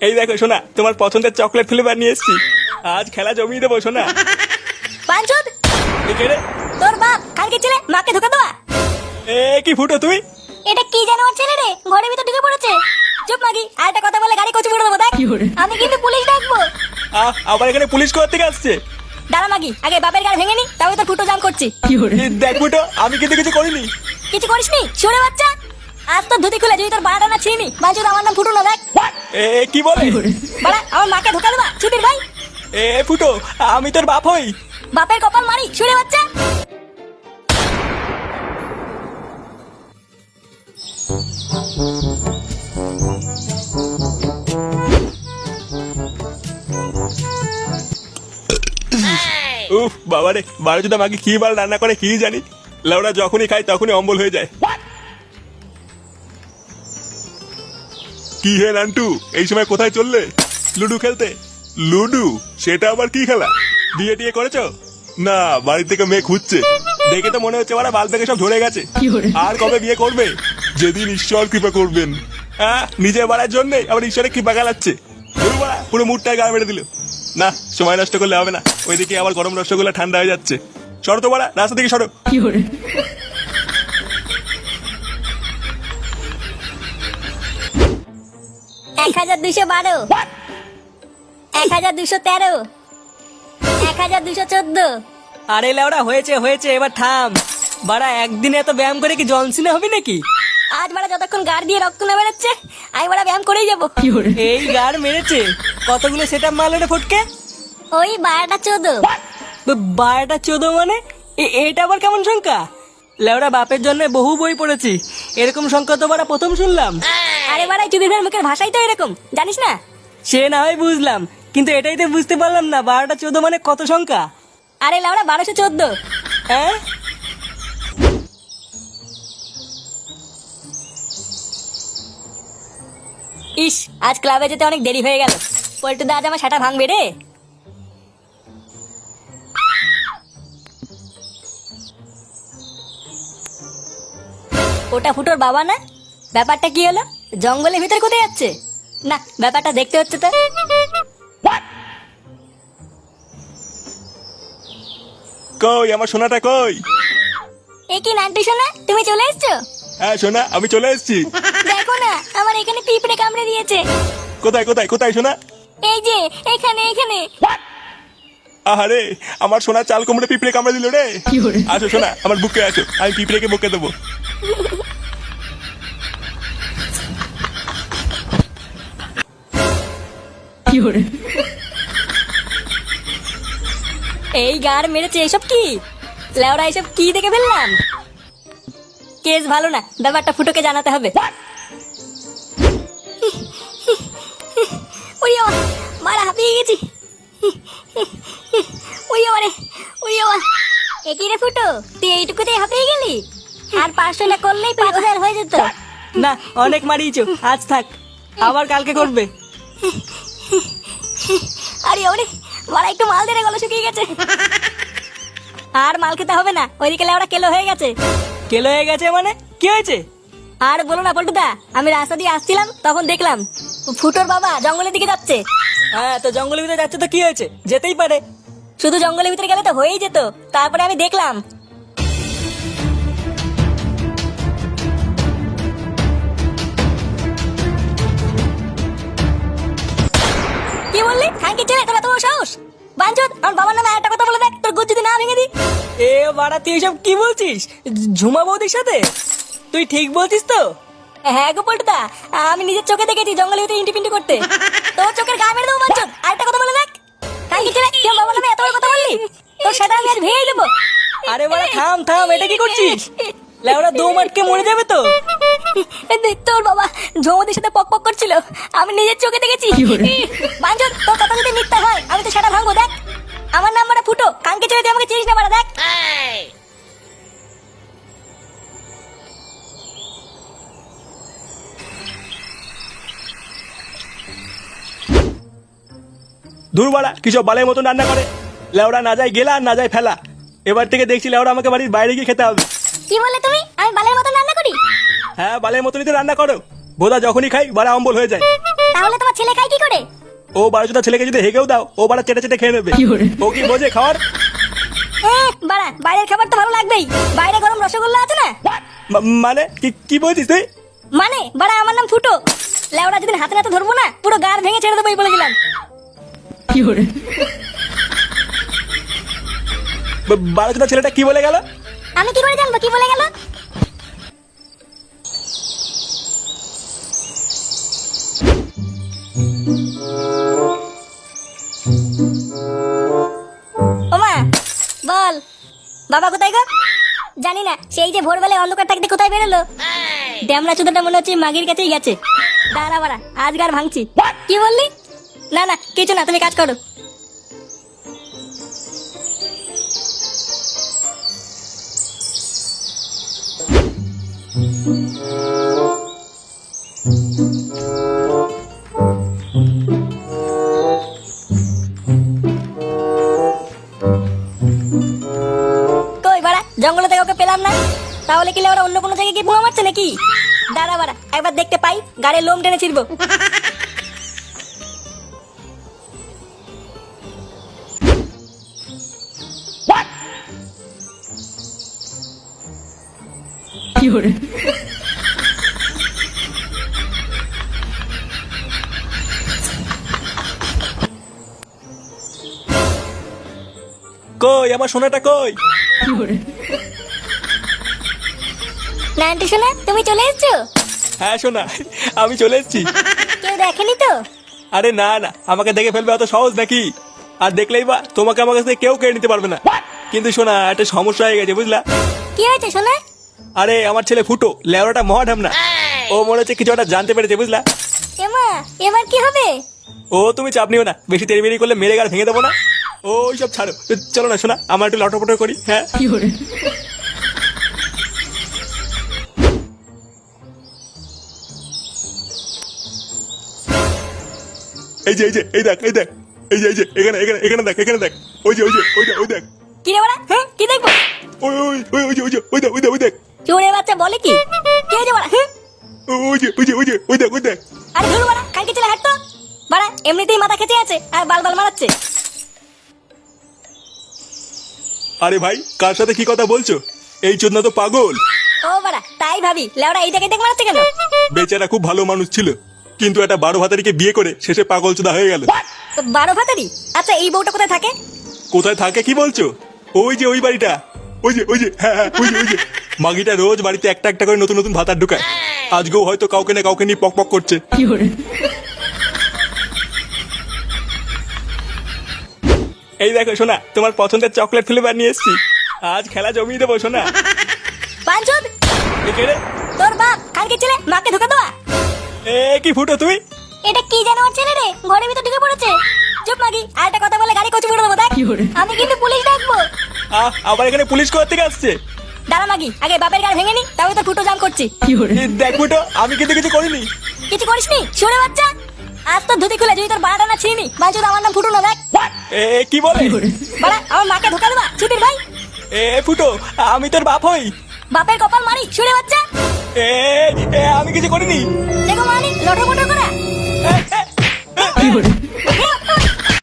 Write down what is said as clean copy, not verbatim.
এই দেখো শোনা, তোমার পছন্দের চকলেট ফ্লেভার নিয়ে এসেছি। আজ খেলা জমিয়ে দেবো শোনা। বাঞ্চদ, ঠিক রে? তোর বাপ কালকে ছেলে মাকে ধোকা দেওয়া। এ কি ফুটো তুই? এটা কি যেন ওর ছেলে রে, ঘরের ভিতর ঢুকে পড়েছে। চুপ মাগি, আর একটা কথা বলে গাড়ি কচু করে দেবো দেখ। আমি কিন্তু পুলিশ ডাকবো। আবার এখানে পুলিশ কোথা থেকে আসছে? দাঁড়া মাগি, আগে বাপের গাড়ি ভেঙে নি, তবে তো ফুটো জাম করছি। দেখ ফুটো, আমি কিন্তু কিছু করিনি। কিছু করিসনি শুনে বাচ্চা? আজ তো ধুতি খুলে যদি তোর বাড়াটা না ছিনি, বাঞ্চদ আমার নাম ফুটো না দেখ। এ কি বলে? বাড়া আমার মাকে ধোকা দেবা ছুটির ভাই। এ ফুটো, আমি তোর বাপ হই। বাপের কপাল মারি শুনে বাচ্চা। উফ বাবারে, বারোজোটা মাকে কি বাল রান্না করে কি জানি। লাউড়া যখনই খাই তখনই অম্বল হয়ে যায়। কি হে নান্টু, এই সময় কোথায় চললে? লুডু খেলতে? লুডু? সেটা আবার কি খেলা? বিয়ে টিয়ে করেছো? না, বাড়ি থেকে মেয়ে খুঁজছে। দেখে তো মনে হচ্ছে ওরা বাল থেকে সব ঝরে গেছে। আর কবে বিয়ে করবে? যেদিন ঈশ্বর কৃপা করবেন। হ্যাঁ, নিজে বাড়ার জন্যে আবার ঈশ্বরের কৃপা গালাচ্ছে। পুরো মুডটাই গা মেরে দিল। না, সময় নষ্ট করলে হবে না। ওইদিকে আবার গরম রসগোল্লা ঠান্ডা হয়ে যাচ্ছে। সরো তো বাড়া, রাস্তা থেকে সরো। 1212, 1213, 1214। আরে লেওড়া, হয়েছে হয়েছে, এবার থাম। বাড়া একদিনে এত ব্যায়াম করে কি জনসিনে হবে নাকি? আজ বাড়া যতক্ষণ গাড় দিয়ে রক্ত না বেরোচ্ছে, আমি বাড়া ব্যায়াম করেই যাবো। এই গাড় মেরেছে? কতগুলো সেট আপ মারলো রে ফটকে? ওই 1214। 12-14 মানে? এটা আবার কেমন সংখ্যা? লেওড়া বাপের জন্য বহু বই পড়েছি, এরকম সংখ্যা তো বাড়া প্রথম শুনলাম। আরে বাড়া চুদির ভাইয়ের মুখের ভাষাই তো এরকম, জানিস না? সে না হয় বুঝলাম, কিন্তু এটাই তো বুঝতে পারলাম না 12-14 মানে কত সংখ্যা। আরে লাউড়া 1214। হ্যাঁ, ইস, আজ ক্লাবে যেতে অনেক দেরি হয়ে গেল। পল্টুদা আজ আমার সাটা ভাঙবে রে। ওটা ফুটোর বাবা না? ব্যাপারটা কি হলো? জঙ্গলের ভিতর কোথায় যাচ্ছে? না, ব্যাপারটা দেখতে হচ্ছে তো। কই আমার সোনাটা কই? এ কি নান্টু সোনা, তুমি চলে এসছো? হ্যাঁ সোনা, আমি চলে এসেছি। দেখো না, আমার এখানে পিঁপড়ে কামড়ে দিয়েছে। কোথায় কোথায় কোথায় সোনা? এই যে এখানে এখানে। আহারে, আমার সোনা চাল কুমড়ে পিঁপড়ে কামড়ে দিল রে। আসো সোনা, আমার বুকে আসো, আমি পিঁপড়েকে বুকে দেবো। এই গাড় মেরেছে, এসব কি? লেওরা এসব কি দেখে ফেললাম? কেস ভালো না, ব্যাপারটা ফুটোকে জানাতে হবে। ওরে বাবা, মারা হাঁপিয়ে গেছি। ওরে বাবা রে, ওরে বাবা। একই রে ফুটো, তুই এইটুকুতে হাঁপিয়ে গেলি? আর 500 না করলেই 5000 হয়ে যেত। না অনেক মারিয়েছো, আজ থাক, আবার কালকে করবে। আরে ওরে, মারা একটু মাল দে রে, গলা শুকিয়ে গেছে। আর মাল খেতে হবে না, ওইদিকে লেওরা কেলো হয়ে গেছে। কেলো হয়ে গেছে মানে? কি হয়েছে? আর বলো না পল্টুদা, আমি রাস্তা দিয়ে আসছিলাম, তখন দেখলাম ফুটোর বাবা জঙ্গলের দিকে যাচ্ছে। হ্যাঁ, তো জঙ্গলের ভিতরে যাচ্ছে তো কি হয়েছে, যেতেই পারে। শুধু জঙ্গলের ভিতরে গেলে তো হয়েই যেত, তারপরে আমি দেখলাম। কি বললি? খানকি ছেলে, তোর এত বড় সাহস? বাঞ্চদ, আমার বাবার নামে একটা কথা বলে দেখ, তোর গুজ যদি না ভেঙে দি। এ বাড়া, তুই এসব কি বলছিস? ঝুমা বৌদির সাথে? তুই ঠিক বলছিস তো? হ্যাঁ গো পল্টুদা, আমি নিজের চোখে দেখেছি জঙ্গলের ভিতরে ইন্টি করতে। তোর চোখের গা মেরে দেবো বাঞ্চদ, আরেকটা কথা বলে দেখ। খানকি ছেলে, তুই আমার বাবার নামে এত বড় কথা বললি? তোর সেটা আমি আজ ভেঙে দেবো। আরে বাড়া থাম থাম, এটা কি করছিস? লেওড়া দম আটকে মরে যাবে তো। তোর বাবা ঝৌমতির সাথে পক পক করছিল, আমি নিজের চোখে দেখেছি। বাঞ্চদ, তোর কথা যদি মিথ্যা হয়, আমি তো সেটা ভাঙবো দেখ। আমার নাম মানে ফুটো, কানকে ছেড়ে তুই আমাকে চিনিস না বাড়া দেখ। দূর বাড়া, কিসব বালের মতো রান্না করে। লেওড়া না যায় গেলা আর না যায় ফেলা। এবার থেকে দেখছি লেওড়া আমাকে বাড়ির বাইরে গিয়ে খেতে হবে। কি বলে তুমি? আমি বালের মতন রান্না করি? হ্যাঁ, বালের মতনই তো রান্না করো। বোধা যখনই খাই বাড়া অম্বল হয়ে যায়। তাহলে তোমার ছেলে খায় কি করে? ও 12 ছেলেকে যদি হেগেও দাও ও বাড়া চেটে চেটে খেয়ে নেবে। ও কি বোঝে খাওয়ার? বাড়া বাইরের খাবার তো ভালো লাগবেই, বাইরে গরম রসগোল্লা আছে না। মানে কি বলছিস তুই? মানে বাড়া আমার নাম ফুটো, লেওড়া যেদিন হাতে নাতে ধরবো না পুরো গাড় ভেঙে ছেড়ে দেবো বলে গেলাম। 12 ছেলেটা কি বলে গেল? আমি কি করে জানবো কি বলে গেল? ওমা বল, বাবা কোথায় গো? জানি না, সেই যে ভোরবেলায় অন্ধকার থাকতে কোথায় বেরোলো। ড্যামরা চোদাটা মনে হচ্ছে মাগির কাছেই গেছে। দাঁড়া বাড়া, আজকার ভাঙছি। কি বললি? না না কিছু না, তুমি কাজ করো। কই বাড়া, জঙ্গলে ওকে পেলাম না। তাহলে কি ওরা অন্য কোনো জায়গায় গিয়ে বোমা মারছে নাকি? দাঁড়া বাড়া, একবার দেখতে পাই, গাড়ির লোম টেনে ছিড়বো। কই আমার সোনাটা কই? নান্টু শোনা, তুমি চলে এসছো? হ্যাঁ সোনা, আমি চলে এসেছি। কেউ দেখেনি তো? আরে না না, আমাকে দেখে ফেলবে অত সহজ নাকি? আর দেখলেই বা তোমাকে আমার কাছে কেউ কেড়ে নিতে পারবে না। কিন্তু শোনা, একটা সমস্যা হয়ে গেছে বুঝলা? কি হয়েছে শোনা? আরে আমার ছেলে ফুটো লেওরাটা মহাঢাম না, ও মনে হচ্ছে কিছু একটা জানতে পেরেছে বুঝলা? এমা, এবার কি হবে? ও তুমি চাপ নিও না, বেশি তেড়িবেড়ি করলে মেরে গাড় ভেঙে দেবো না। ওই সব ছাড়ো, চলো না শোনা, আমার একটু লটপট করি। হ্যাঁ এই যে এই দেখ এই যে এখানে এখানে এখানে দেখ এখানে দেখ, ওই যে ওই দেখ। কি রে বাড়া, হ্যাঁ কি দেখবো? ওই দেখ চোরে বাচ্চা বলে কি? কে যে বাড়া, হ্যাঁ? ওই দেখ। আরে ধুর বাড়া, কালকে চলে হাঁটতো। বাড়া এমনিতেই মাথা খেতে আছে আর বাল মারাচ্ছে। আরে ভাই, কার সাথে কি কথা বলছো? এই চোদনা তো পাগল। ও বাড়া, তাই ভাবি লেওড়া এই জায়গায় দেখ মারাচ্ছে কেন? বেচারা খুব ভালো মানুষ ছিল, কিন্তু একটা 12 ভাতারিকে বিয়ে করে শেষে পাগল চোদা হয়ে গেল। তো 12 ভাতারি? আচ্ছা এই বউটা কোথায় থাকে? কোথায় থাকে কি বলছো? ওই যে ওই বাড়িটা, ওই যে হ্যাঁ ওই যে মাগিটা রোজ বাড়িতে একটা একটা করে নতুন নতুন ভাতার ঢুকায়। আজকেও হয়তো কাউকে না কাউকে নিয়ে পক করছে। এই দেখো সোনা, তোমার পছন্দের চকলেট ফ্লেভার নিয়ে এসেছি, আজ খেলা জমিয়ে দেবো সোনা। পাঁচুদ, এ কে রে? তোর বাপ কালকে ছেলে মাকে ধোকা দেওয়া। এ কি ফুটো তুই? এটা কি জানোয়ার ছেলে রে, ঘরের ভিতর ঢুকে পড়েছে। চুপ মাগি, আর একটা কথা বলে গাড়ি কচু করে দেবো দেখ। আমি কিন্তু পুলিশ ডাকবো। আবার এখানে পুলিশ কোথা থেকে আসছে? দাঁড়া মাগি, আগে বাপের গাড়ি ভেঙে নি, তাহলে তো ফুটো জাম করছি। দেখ ফুটো, আমি কিন্তু কিছু করিনি। কিছু করিসনি শুনে বাচ্চা? আজ তো ধুতি খুলে যদি তোর বাড়াটা না ছিঁড়ি, বাঞ্চুদ আমার নাম ফুটো না দেখ। এ কি বলে? বাড়া আমার মাকে ধোকা দেবা ছুটির ভাই। এ ফুটো, আমি তোর বাপ হই। বাপের কপাল মারি শুনে বাচ্চা। আমি কিছু করিনি। দেখো মানি লটর মটর করা।